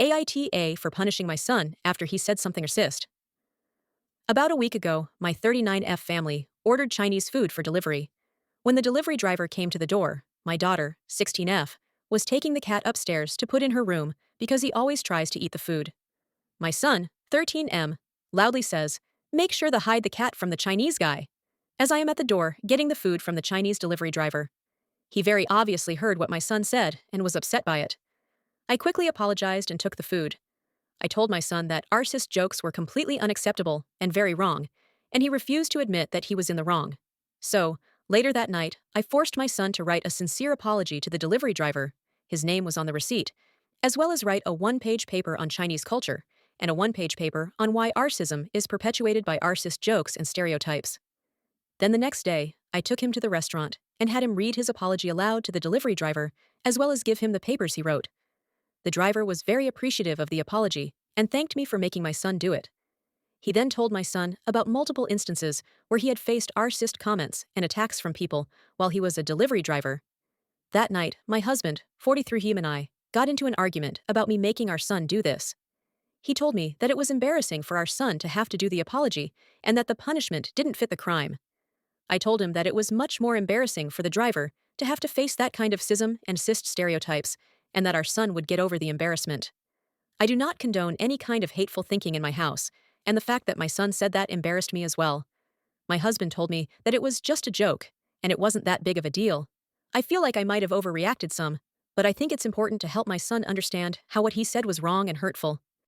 AITA for punishing my son after he said something racist. About a week ago, my 39F family ordered Chinese food for delivery. When the delivery driver came to the door, my daughter, 16F, was taking the cat upstairs to put in her room because he always tries to eat the food. My son, 13M, loudly says, "Make sure to hide the cat from the Chinese guy," as I am at the door getting the food from the Chinese delivery driver. He very obviously heard what my son said and was upset by it. I quickly apologized and took the food. I told my son that racist jokes were completely unacceptable and very wrong, and he refused to admit that he was in the wrong. So, later that night, I forced my son to write a sincere apology to the delivery driver, his name was on the receipt, as well as write a one-page paper on Chinese culture, and a one-page paper on why racism is perpetuated by racist jokes and stereotypes. Then the next day, I took him to the restaurant and had him read his apology aloud to the delivery driver, as well as give him the papers he wrote. The driver was very appreciative of the apology and thanked me for making my son do it. He then told my son about multiple instances where he had faced racist comments and attacks from people while he was a delivery driver. That night, my husband, 43 him, and I got into an argument about me making our son do this. He told me that it was embarrassing for our son to have to do the apology and that the punishment didn't fit the crime. I told him that it was much more embarrassing for the driver to have to face that kind of sism and cist stereotypes, and that our son would get over the embarrassment. I do not condone any kind of hateful thinking in my house, and the fact that my son said that embarrassed me as well. My husband told me that it was just a joke, and it wasn't that big of a deal. I feel like I might have overreacted some, but I think it's important to help my son understand how what he said was wrong and hurtful.